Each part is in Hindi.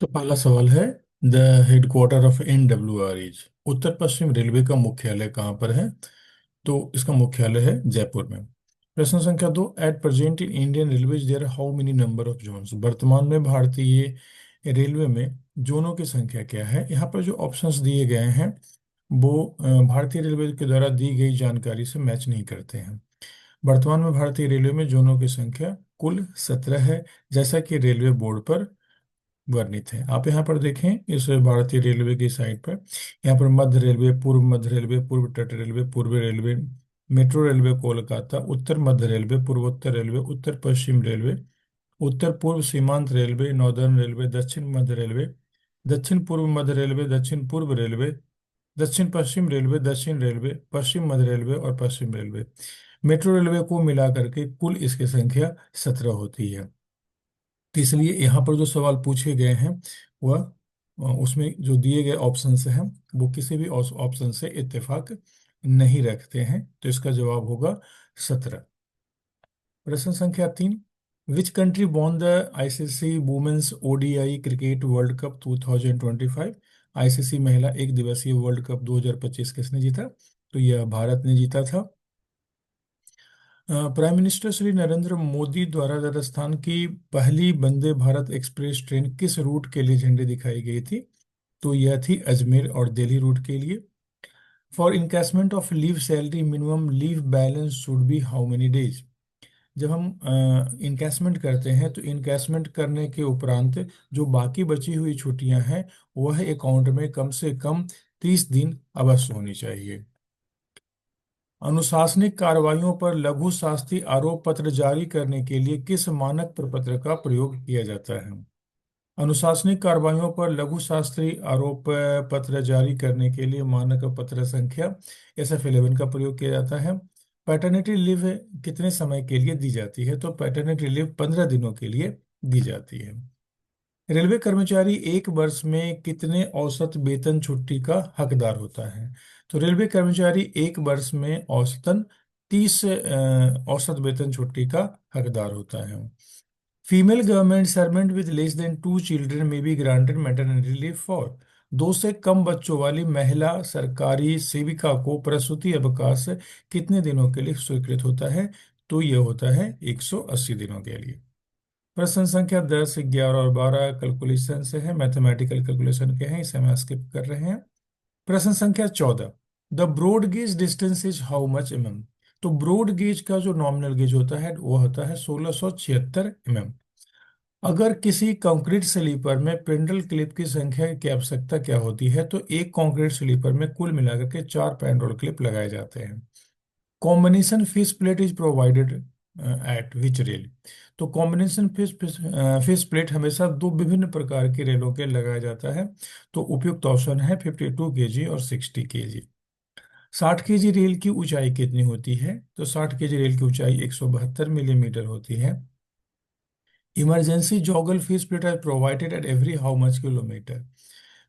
तो पहला सवाल है, the headquarter of NWR is. Uttar Paschim railway का मुख्यालय कहाँ पर है? तो इसका मुख्यालय है जयपुर में। प्रश्न संख्या 2, at present in Indian railway there how many number of zones. वर्तमान में भारतीय रेलवे में जोनों की संख्या क्या है? यहाँ पर जो ऑप्शंस दिए गए हैं वो भारतीय रेलवे के द्वारा दी गई जानकारी से मैच नहीं करते हैं। वर्तमान में भारतीय रेलवे में जोनों की संख्या कुल 17 है, जैसा कि रेलवे बोर्ड पर वर्णित है। आप यहाँ पर देखें इस भारतीय रेलवे की साइट पर, यहाँ पर मध्य रेलवे, पूर्व तट रेलवे, पूर्व रेलवे, मेट्रो रेलवे कोलकाता, उत्तर मध्य रेलवे, पूर्वोत्तर रेलवे, उत्तर पश्चिम रेलवे, उत्तर पूर्व सीमांत रेलवे, नॉर्दर्न रेलवे, दक्षिण मध्य रेलवे, दक्षिण पूर्व मध्य रेलवे, दक्षिण पूर्व रेलवे, दक्षिण पश्चिम रेलवे, दक्षिण रेलवे, पश्चिम मध्य रेलवे और पश्चिम रेलवे। मेट्रो रेलवे को मिला करके कुल इसकी संख्या 17 होती है। तो इसलिए यहाँ पर जो सवाल पूछे गए हैं वह उसमें जो दिए गए ऑप्शंस हैं वो किसी भी ऑप्शन से इत्तेफाक नहीं रखते हैं। तो इसका जवाब होगा 17। प्रश्न संख्या 3, which country won the ICC women's ODI cricket world cup 2025। ICC महिला एक दिवसीय वर्ल्ड कप 2025 किसने जीता? तो यह भारत ने जीता था। प्राइम मिनिस्टर श्री नरेंद्र मोदी द्वारा राजस्थान की पहली वंदे भारत एक्सप्रेस ट्रेन किस रूट के लिए झंडी दिखाई गई थी? तो यह थी अजमेर और दिल्ली रूट के लिए। For encashment of leave salary minimum leave balance should be how many days. जब हम इनकैशमेंट करते हैं तो इनकैशमेंट करने के उपरांत जो बाकी बची हुई छुट्टियां हैं वह अकाउंट में कम से कम 30 दिन अवश्य होनी चाहिए। अनुशासनिक कार्रवाइयों पर लघु शास्त्री आरोप पत्र जारी करने के लिए किस मानक प्रपत्र का प्रयोग किया जाता है? अनुशासनिक कार्रवाइयों पर लघु शास्त्री आरोप पत्र जारी करने के लिए मानक पत्र संख्या SF11 का प्रयोग किया जाता है। पैटर्निटी लीव कितने समय के लिए दी जाती है? तो पैटर्निटी लीव 15 दिनों के लिए दी जाती है। रेलवे कर्मचारी एक वर्ष में कितने औसत वेतन छुट्टी का हकदार होता है? तो रेलवे कर्मचारी एक वर्ष में औसतन 30 औसत वेतन छुट्टी का हकदार होता है। Female government servant with less than 2 children may be granted maternity leave for. 2 से कम बच्चों वाली महिला सरकारी सेविका को प्रसूति अवकाश कितने दिनों के लिए स्वीकृत होता है? तो यह होता है 180 दिनों के लिए। प्रश्न संख्या 10, 11 और 12 कैलकुलेशन से है, मैथमेटिकल कैलकुलेशन के हैं, इसे हम स्किप कर रहे हैं। प्रश्न संख्या 14, the broad gauge distance is how much mm। तो ब्रॉड गेज का जो नॉमिनल गेज होता है वो होता है 1676 mm। अगर किसी कंक्रीट स्लीपर में पेंडल क्लिप की संख्या की आवश्यकता क्या होती है? तो एक कंक्रीट स्लीपर में कुल मिलाकर के 4 पेंडल क्लिप लगाए जाते हैं। Combination fish plate is provided eight which rail. तो कॉम्बिनेशन फिश प्लेट हमेशा दो विभिन्न प्रकार की रेलों के लगाया जाता है। तो उपयुक्त ऑप्शन है 52 kg और 60 kg। 60 kg रेल की ऊंचाई कितनी होती है? तो 60 kg रेल की ऊंचाई 172 मिलीमीटर होती है। Emergency joggle fish plate are provided at every how much kilometre.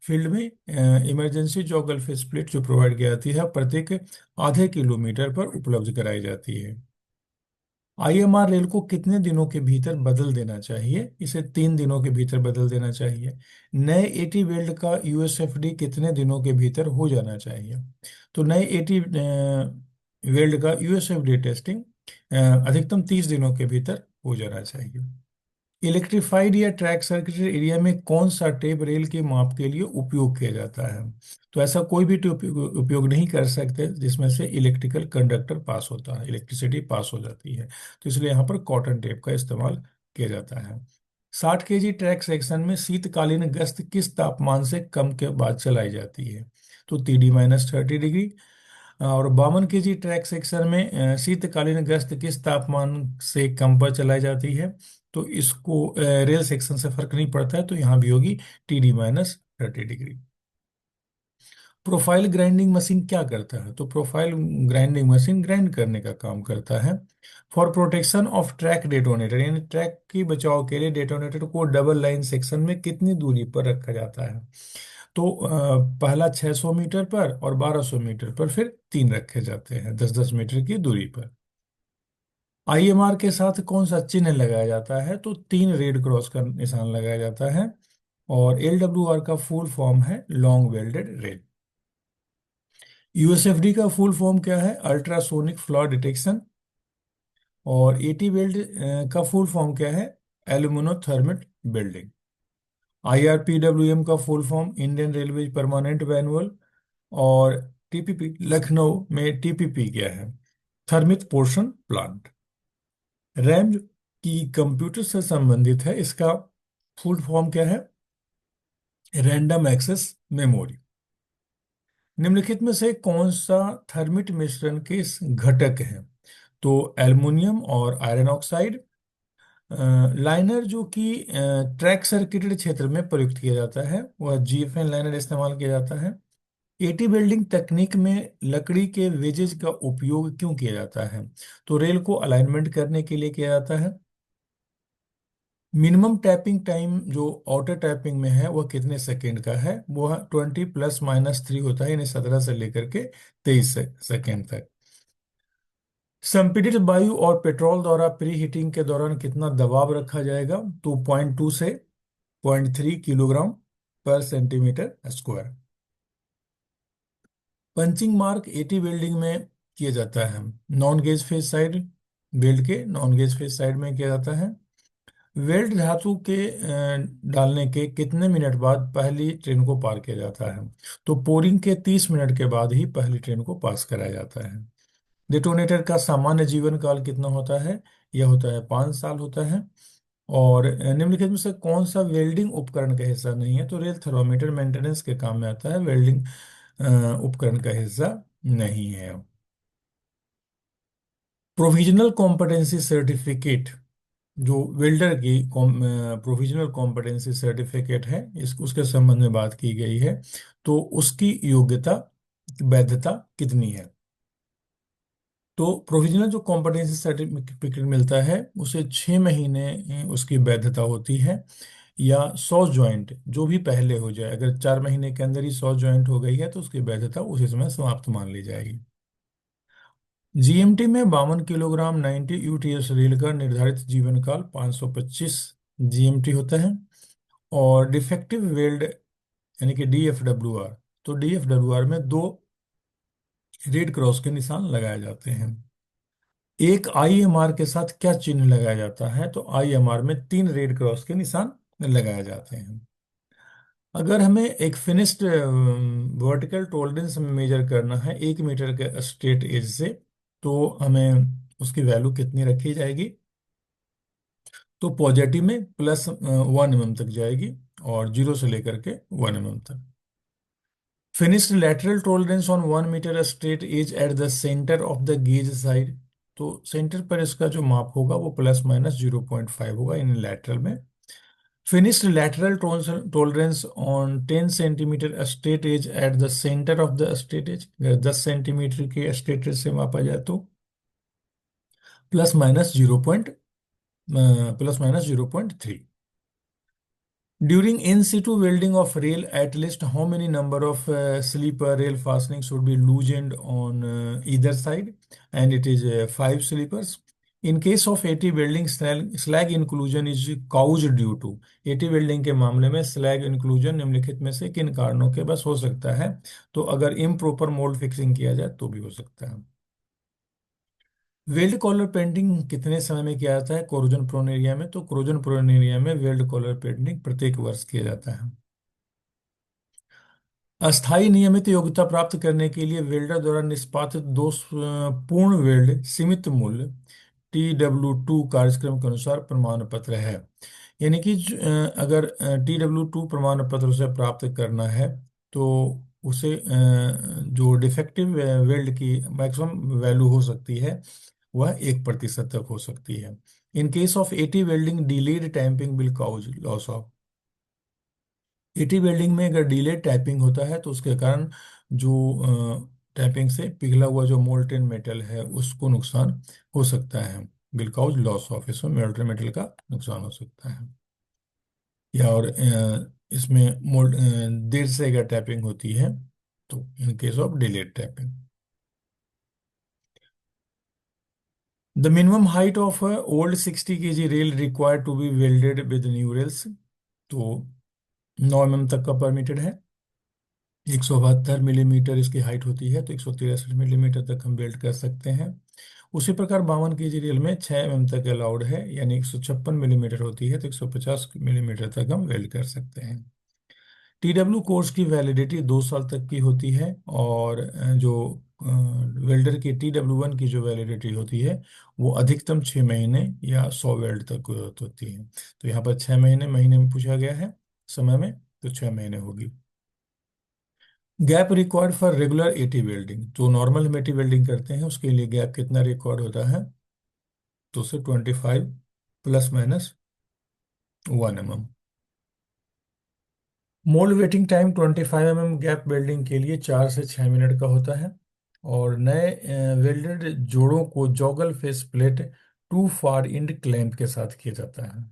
Field में इमरजेंसी जॉगल फिश प्लेट जो प्रोवाइड की जाती है प्रत्येक आधे किलोमीटर पर उपलब्ध कराई जाती है। IMR रेल को कितने दिनों के भीतर बदल देना चाहिए? इसे 3 दिनों के भीतर बदल देना चाहिए। नए AT वेल्ड का USFD कितने दिनों के भीतर हो जाना चाहिए? तो नए AT वेल्ड का USFD टेस्टिंग अधिकतम 30 दिनों के भीतर हो जाना चाहिए। इलेक्ट्रिफाइड या ट्रैक सर्किट एरिया में कौन सा टेप रेल के माप के लिए उपयोग किया जाता है? तो ऐसा कोई भी टेप उपयोग नहीं कर सकते जिसमें से इलेक्ट्रिकल कंडक्टर पास होता है, इलेक्ट्रिसिटी पास हो जाती है। तो इसलिए यहाँ पर कॉटन टेप का इस्तेमाल किया जाता है। 60 kg ट्रैक सेक्शन में शीतकालीन गश्त किस तापमान से कम के बाद चलाई जाती है? तो TD-30 डिग्री। और 52 kg ट्रैक सेक्शन में शीतकालीन गश्त किस तापमान से कम पर चलाई जाती है? तो इसको रेल सेक्शन से फर्क नहीं पड़ता है, तो यहाँ भी होगी TD-30 degree. Profile grinding machine क्या करता है? तो प्रोफाइल ग्राइंडिंग मशीन ग्राइंड करने का काम करता है। For protection of track detonator, यानी ट्रैक की बचाव के लिए डेटोनेटर को डबल लाइन सेक्शन में कितनी दूरी पर रखा जाता है? तो पहला 600 मीटर पर और 1200 मीटर पर, फिर 3 रखे जाते हैं 10-10 मीटर की दूरी पर। IMR के साथ कौन सा चिन्ह लगाया जाता है? तो 3 रेड क्रॉस का निशान लगाया जाता है। और LWR का फुल फॉर्म है लॉन्ग वेल्डेड रेल। USFD का फुल फॉर्म क्या है? Ultrasonic flaw detection. और AT वेल्ड का फुल फॉर्म क्या है? Aluminothermic building. IRPWM का full form Indian railway permanent manual. और TPP, लखनऊ में TPP क्या है? Thermit portion plant. रैम की कंप्यूटर से संबंधित है, इसका फुल फॉर्म क्या है? Random access memory. निम्नलिखित में से कौन सा थर्मिट मिश्रण के घटक है? तो एल्युमिनियम और आयरन ऑक्साइड। लाइनर जो कि ट्रैक सर्किटेड क्षेत्र में प्रयुक्त किया जाता है वह GFN लाइनर इस्तेमाल किया जाता है। AT वेल्डिंग तकनीक में लकड़ी के वेजेज का उपयोग क्यों किया जाता है? तो रेल को अलाइनमेंट करने के लिए किया जाता है। मिनिमम टैपिंग टाइम जो ऑटो टैपिंग में है वह कितने सेकेंड का है? वह 20 ± 3 होता है, यानी 17 से लेकर के 23 सेकेंड तक। संपीड़ित वायु और पेट्रोल द्वारा प्री हीटिंग के दौरान कितना दबाव रखा जाएगा? तो 0.2 से 0.3 किलोग्राम पर centimetre square. Punching mark AT welding में किया जाता है non gauge face side, weld के नॉन गेज फेस साइड में किया जाता है। वेल्ड धातु के डालने के कितने मिनट बाद पहली ट्रेन को पार किया जाता है? तो पोरिंग के 30 मिनट के बाद ही पहली ट्रेन को पास कराया जाता है। डिटोनेटर का सामान्य जीवन काल कितना होता है? यह होता है 5 साल होता है। और निम्नलिखित में से कौन सा वेल्डिंग उपकरण का हिस्सा नहीं है? तो रेल थर्मोमीटर मेंटेनेंस के काम में आता है, वेल्डिंग उपकरण का हिस्सा नहीं है। प्रोविजनल कॉम्पिटेंसी सर्टिफिकेट जो वेल्डर की प्रोविजनल कॉम्पिटेंसी सर्टिफिकेट है, इस उसके संबंध में बात की गई है। तो उसकी योग्यता, वैधता कितनी है? तो प्रोविजनल जो कॉम्पिटेंसी सर्टिफिकेट मिलता है उसे 6 महीने उसकी वैधता होती है। या 100 ज्वाइंट जो भी पहले हो जाए, अगर 4 महीने के अंदर ही 100 ज्वाइंट हो गई है तो उसकी वैधता उसी समय समाप्त मान ली जाएगी। GMT में 52 किलोग्राम 90 UTS रेल का निर्धारित जीवन काल 525 GMT होता है। और डिफेक्टिव वेल्ड यानी कि DFWR, तो DFWR में 2 रेड क्रॉस के निशान लगाए जाते हैं। एक IMR के साथ क्या चिन्ह लगाया जाता है? तो IMR में 3 रेड क्रॉस के निशान लगाए जाते हैं। अगर हमें एक फिनिश्ड वर्टिकल टॉलरेंस मेजर करना है 1 मीटर के स्ट्रेट एज से, तो हमें उसकी वैल्यू कितनी रखी जाएगी? तो पॉजिटिव में +1 mm तक जाएगी और 0 से लेकर के 1 mm तक। Finished lateral tolerance on 1 metre straight edge at the centre of the gauge side, तो सेंटर पर इसका जो माप होगा वो ±0.5 होगा इन लैटरल में। Finished lateral tolerance on 10 centimetre straight edge at the centre of the straight edge, अगर 10 सेंटीमीटर के स्ट्रेट एज से मापा जाए तो plus minus zero point +-0.3। During in situ welding of rail, at least how many number of sleeper rail fastening should be loosened on either side? And it is 5 sleepers. In case of AT welding, slag inclusion is caused due to। AT welding के मामले में slag inclusion निम्नलिखित में से किन कारणों के बस हो सकता है? तो अगर improper mold fixing किया जाए तो भी हो सकता है। वेल्ड कॉलर पेंटिंग कितने समय में किया जाता है कोरोजन प्रोन एरिया में? तो कोरोजन प्रोन एरिया में वेल्ड कॉलर पेंटिंग प्रत्येक वर्ष किया जाता है। अस्थायी नियमित योग्यता प्राप्त करने के लिए वेल्डर द्वारा निष्पादित पूर्ण वेल्ड सीमित मूल्य TW2 कार्यक्रम के अनुसार प्रमाण पत्र है। यानी कि अगर TW2 प्रमाण पत्र उसे प्राप्त करना है तो उसे जो डिफेक्टिव वेल्ड की मैक्सिमम वैल्यू हो सकती है वह 1% तक हो सकती है। इन case of AT welding delayed tamping will cause loss of. AT welding में अगर डिलेड टैपिंग होता है तो उसके कारण जो टैपिंग से पिघला हुआ जो मोल्टेन मेटल है उसको नुकसान हो सकता है। विल कॉज लॉस ऑफ, इसमें मोल्टेन मेटल का नुकसान हो सकता है। या और इसमें देर से अगर टैपिंग होती है तो in case of delayed tapping. The minimum height of old 60 kg rail required to be welded with new rails, तो 9 mm तक का परमिटेड है। 172 मिलीमीटर इसकी हाइट होती है, तो 163 मिलीमीटर तक हम वेल्ड कर सकते हैं। उसी प्रकार 52 kg रेल में 6 mm तक अलाउड है, यानी 156 मिलीमीटर होती है, तो 150 मिलीमीटर तक हम वेल्ड कर सकते हैं। TW कोर्स की वैलिडिटी 2 साल तक की होती है, और जो वेल्डर की TW1 की जो वैलिडिटी होती है वो अधिकतम 6 महीने या 100 वेल्ड तक होती है। तो यहाँ पर 6 महीने महीने में पूछा गया है समय में, तो 6 महीने होगी। Gap required for regular eighty welding, तो नॉर्मल हम एटी वेल्डिंग करते हैं उसके लिए गैप कितना रिक्वायर्ड होता है, तो उसे 25 ±1 mm। Mould waiting time 25 mm gap welding के लिए 4 से 6 मिनट का होता है। और नए वेल्डेड जोड़ों को joggle face plate two far end clamp के साथ किया जाता है।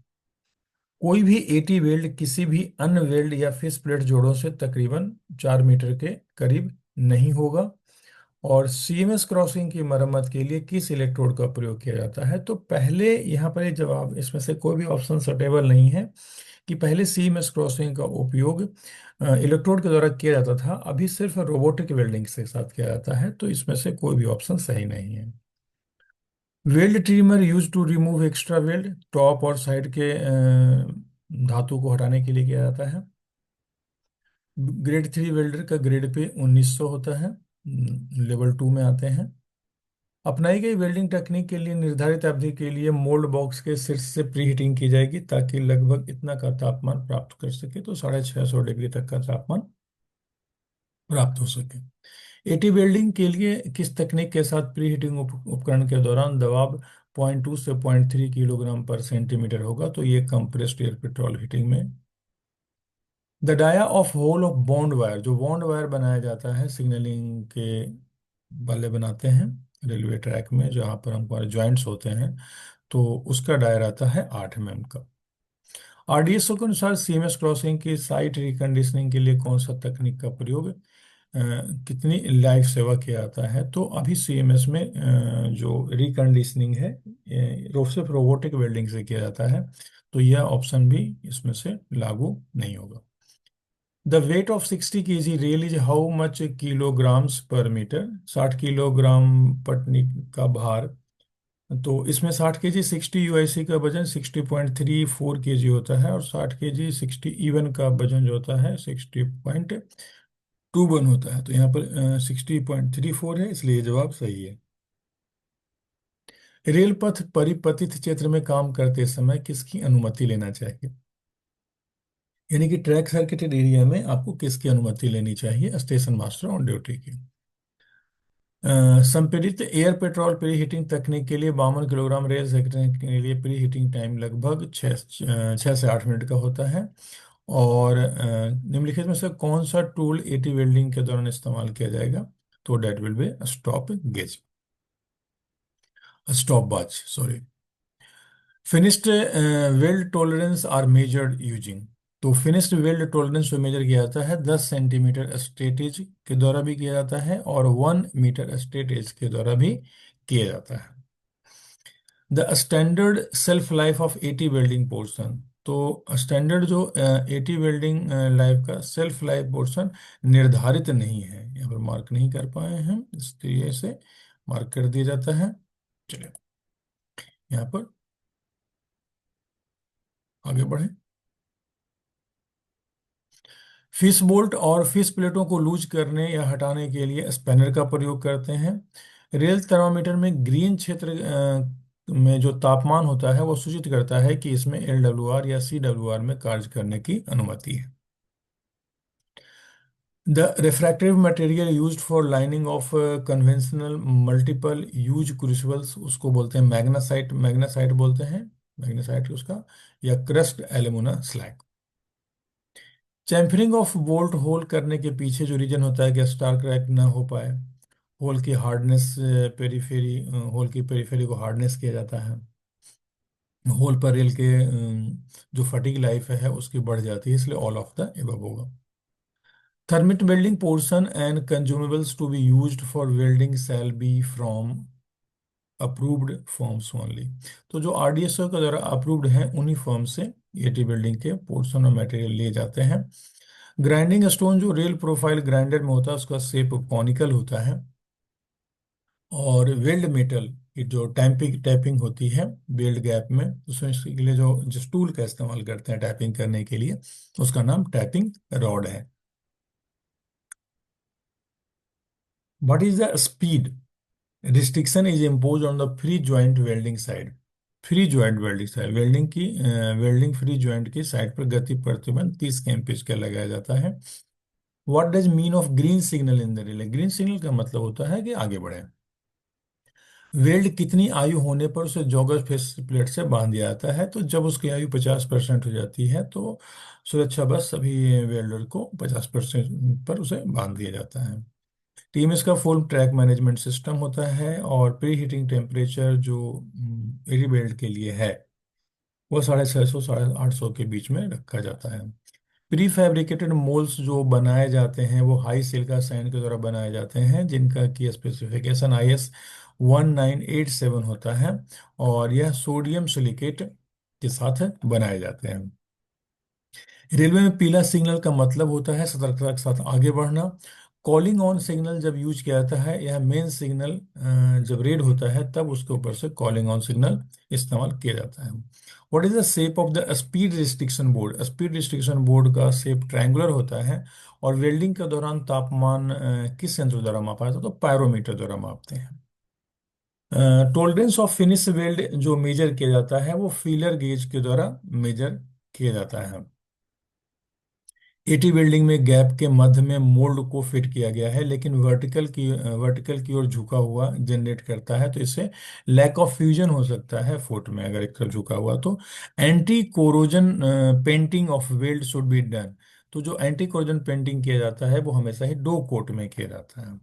कोई भी एटी वेल्ड किसी भी अन वेल्ड या फेस प्लेट जोड़ों से तकरीबन 4 मीटर के करीब नहीं होगा। और सीएमएस क्रॉसिंग की मरम्मत के लिए किस इलेक्ट्रोड का प्रयोग किया जाता है, तो पहले यहाँ पर एक जवाब इसमें से कोई भी ऑप्शन सटेबल नहीं है, कि पहले सीएमएस क्रॉसिंग का उपयोग इलेक्ट्रोड के द्वारा किया जाता था, अभी सिर्फ रोबोटिक वेल्डिंग के साथ किया जाता है, तो इसमें से कोई भी ऑप्शन सही नहीं है। Weld trimmer use to remove extra weld, top और साइड के धातु को हटाने के लिए किया जाता है। ग्रेड 3 वेल्डर का ग्रेड पे 1900 होता है, लेवल 2 में आते हैं। अपनाई गई वेल्डिंग टेक्निक के लिए निर्धारित अवधि के लिए मोल्ड बॉक्स के शीर्ष से प्री हीटिंग की जाएगी, ताकि लगभग इतना का तापमान प्राप्त कर सके, तो 650 डिग्री तक का तापमान प्राप्त हो सके। एटी वेल्डिंग के लिए किस तकनीक के साथ प्री हीटिंग उपकरण के दौरान दबाव 0.2 से 0.3 किलोग्राम पर सेंटीमीटर होगा, तो ये कंप्रेस्ड एयर पेट्रोल हीटिंग में। The dia of hole of bond wire, जो बॉन्ड वायर बनाया जाता है सिग्नलिंग के वाले बनाते हैं रेलवे ट्रैक में, जहाँ पर हमारे जॉइंट्स होते हैं, तो उसका डाया आता है 8 mm का। आरडीएसओ के अनुसार सीएमएस क्रॉसिंग की साइट रिकंडीशनिंग के लिए कौन सा तकनीक का प्रयोग कितनी लाइफ सेवा किया जाता है, तो अभी सीएमएस में जो रिकंडीशनिंग है सिर्फ रोबोटिक वेल्डिंग से किया जाता है, तो यह ऑप्शन भी इसमें से लागू नहीं होगा। The weight of 60 kg rail is how much kilograms पर मीटर, 60 किलोग्राम पटनी का भार। तो इसमें 60 kg 60 यूआईसी का वजन 60.34 kg होता है, और 60 kg 60 इवन का वजन जो होता है 60.21 होता है, तो यहाँ पर 60.34 है, इसलिए ये जवाब सही है। रेल पथ परिपथित क्षेत्र में काम करते समय किसकी अनुमति लेना चाहिए, यानी कि ट्रैक सर्किटेड एरिया में आपको किसकी अनुमति लेनी चाहिए, स्टेशन मास्टर ऑन ड्यूटी की। संपीड़ित एयर पेट्रोल प्री हीटिंग तकनीक के लिए 52 किलोग्राम रेल सेकने के लिए प्री हीटिंग टाइम लगभग 6 से 8 मिनट का होता है। और निम्नलिखित में से कौन सा टूल एटी वेल्डिंग के दौरान इस्तेमाल किया जाएगा, तो that will be stop gauge, stop watch sorry. Finished weld tolerance are measured using, तो फिनिश्ड वेल्ड टॉलरेंस को मेजर किया जाता है 10 सेंटीमीटर स्ट्रेटेज के द्वारा भी किया जाता है, और 1 मीटर स्ट्रेटेज के द्वारा भी किया जाता है। The standard self life of eighty welding portion, तो स्टैंडर्ड जो एटी वेल्डिंग लाइफ का सेल्फ लाइफ पोर्शन निर्धारित नहीं है, यहाँ पर मार्क नहीं कर पाए हैं, इसलिए इसे मार्क कर दिया जाता है। चलिए यहाँ पर आगे बढ़े। फिश बोल्ट और फिश प्लेटों को लूज करने या हटाने के लिए स्पैनर का प्रयोग करते हैं। रेल थर्मामीटर में ग्रीन क्षेत्र में जो तापमान होता है वो सूचित करता है कि इसमें LWR या CWR में कार्य करने की अनुमति है। The refractive material used for lining of conventional multiple use crucibles, उसको बोलते हैं मैग्नासाइट, मैग्नासाइट बोलते हैं, मैग्नासाइट उसका, या crust alumina slag. Chamfering of bolt hole करने के पीछे जो रीजन होता है कि स्टार क्रैक ना हो पाए, होल की हार्डनेस, पेरीफेरी होल की पेरीफेरी को हार्डनेस किया जाता है। होल पर रेल के जो फटीग लाइफ है उसकी बढ़ जाती है, इसलिए ऑल ऑफ द एबव होगा। Thermit welding portion and consumables to be used for welding shall be from approved forms only, तो जो आरडीएसओ के द्वारा अप्रूव्ड है उन्हीं फॉर्म से एटी बिल्डिंग के पोर्शन और मटेरियल लिए जाते हैं। ग्राइंडिंग स्टोन जो रेल प्रोफाइल ग्राइंडर में होता है उसका शेप कॉनिकल होता है। और वेल्ड मेटल की जो टैपिंग टैपिंग होती है वेल्ड गैप में, उसमें इसके लिए जो जिस टूल का इस्तेमाल करते हैं टैपिंग करने के लिए, उसका नाम टैपिंग रॉड है। What is the speed restriction is impose on the free joint welding side. Free joint welding side, welding free joint की साइड पर गति प्रतिबंध 30 kmph का लगाया जाता है। What does mean of green signal in the relay. Green signal का मतलब होता है कि आगे बढ़े। वेल्ड कितनी आयु होने पर उसे जॉगर फेस प्लेट से बांध दिया जाता है। तो जब उसकी आयु 50% हो जाती है तो सुरक्षा बस सभी वेल्डर को 50% पर उसे बांध दिया जाता है। टीम इसका फुल ट्रैक मैनेजमेंट सिस्टम होता है। और प्री हीटिंग टेम्परेचर जो एरी वेल्ड के लिए है वो 650 850 के बीच में रखा जाता है। प्री फैब्रिकेटेड मोल्स जो बनाए जाते हैं वो हाई सिलिका सैंड के द्वारा बनाए जाते हैं, जिनका की स्पेसिफिकेशन IS 1987 होता है। और यह सोडियम सिलिकेट के साथ बनाए जाते हैं। रेलवे में पीला सिग्नल का मतलब होता है सतर्कता के साथ आगे बढ़ना। कॉलिंग ऑन सिग्नल जब यूज किया जाता है, यह मेन सिग्नल जब रेड होता है तब उसके ऊपर से कॉलिंग ऑन सिग्नल इस्तेमाल किया जाता है। What is the shape of the speed restriction board. Speed restriction board का शेप ट्रायंगुलर होता है। और वेल्डिंग के दौरान तापमान किस यंत्र द्वारा मापा जाता है, तो पायरोमीटर द्वारा मापते हैं। टोलरेंस ऑफ फिनिश वेल्ड जो मेजर किया जाता है वो फीलर गेज के द्वारा मेजर किया जाता है। एटी बिल्डिंग में गैप के मध्य में मोल्ड को फिट किया गया है, लेकिन वर्टिकल की ओर झुका हुआ जनरेट करता है, तो इससे लैक ऑफ फ्यूजन हो सकता है फुट में अगर एक तरफ झुका हुआ तो। Anti corrosion painting of weld should be done. तो जो एंटी कोरोजन पेंटिंग किया जाता है वो हमेशा ही 2 कोट में किया जाता है।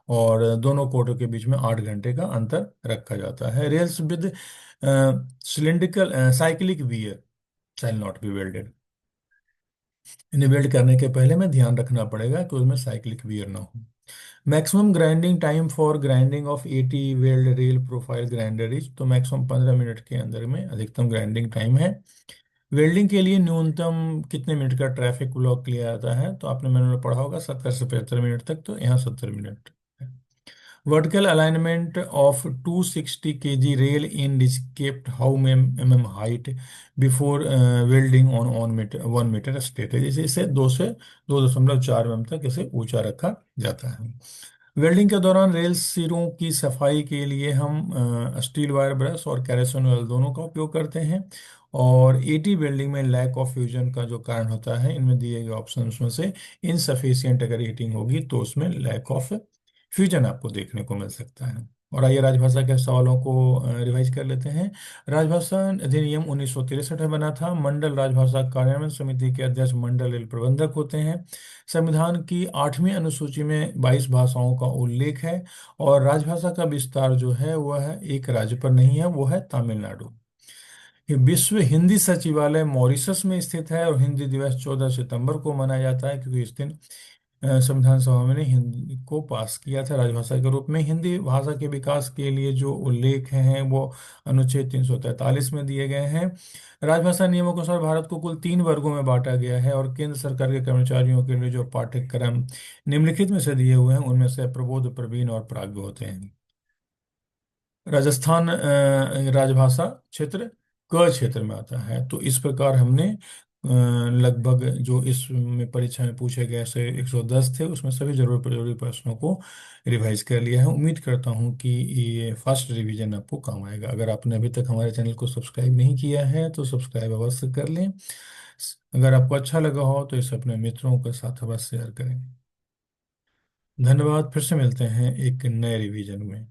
और दोनों कोटों के बीच में 8 घंटे का अंतर रखा जाता है। Rails with cylindrical cyclic wear shall not be welded. इन्हें वेल्ड करने के पहले में ध्यान रखना पड़ेगा कि उसमें साइक्लिक वियर ना हो। Maximum grinding time for grinding of eighty weld rail profile grinder is, तो मैक्सिमम 15 मिनट के अंदर में अधिकतम ग्राइंडिंग टाइम है। वेल्डिंग के लिए न्यूनतम कितने मिनट का ट्रैफिक ब्लॉक लिया जाता है, तो आपने मैंने में पढ़ा होगा 70 से 75 मिनट तक, तो यहाँ 70 minute. Vertical alignment of 260 kg rail in is kept how mm height before welding on 1 meter straight है। जैसे इसे 2 से 2.4 mm तक इसे ऊंचा रखा जाता है। वेल्डिंग के दौरान रेल सिरों की सफाई के लिए हम स्टील वायर ब्रश और कैरोसिन ऑयल दोनों का उपयोग करते हैं। और एटी वेल्डिंग में लैक ऑफ फ्यूजन का जो कारण होता है, इनमें दिए गए ऑप्शन में से इनसफिशियंट अगर हीटिंग होगी तो उसमें लैक ऑफ फ्यूजन आपको देखने को मिल सकता है। और आइए राजभाषा के सवालों को रिवाइज कर लेते हैं। राजभाषा अधिनियम 1963 में बना था। मंडल राजभाषा कार्यान्वयन समिति के अध्यक्ष मंडल रेल प्रबंधक होते हैं। संविधान की 8वीं अनुसूची में 22 भाषाओं का उल्लेख है। और राजभाषा का विस्तार जो है वह एक राज्य पर नहीं है, वो है तमिलनाडु। ये विश्व हिंदी सचिवालय मॉरिशस में स्थित है। और हिंदी दिवस 14 सितंबर को मनाया जाता है, क्योंकि इस दिन संविधान सभा में ने हिंदी को पास किया था राजभाषा के रूप में। हिंदी भाषा के विकास के लिए जो उल्लेख हैं वो अनुच्छेद 343 में दिए गए हैं। राजभाषा नियमों के अनुसार भारत को कुल 3 वर्गों में बांटा गया है। और केंद्र सरकार के कर्मचारियों के लिए जो पाठ्यक्रम निम्नलिखित में से दिए हुए हैं उनमें से प्रबोध, प्रवीण और प्राज्ञ होते हैं। राजस्थान राजभाषा क्षेत्र क क्षेत्र में आता है। तो इस प्रकार हमने लगभग जो इसमें परीक्षा में पूछे गए से 110 थे उसमें सभी जरूरी प्रश्नों को रिवाइज कर लिया है। उम्मीद करता हूँ कि ये फर्स्ट रिवीजन आपको काम आएगा। अगर आपने अभी तक हमारे चैनल को सब्सक्राइब नहीं किया है तो सब्सक्राइब अवश्य कर लें। अगर आपको अच्छा लगा हो तो इसे अपने मित्रों के साथ अवश्य शेयर करें। धन्यवाद। फिर से मिलते हैं एक नए रिवीजन में।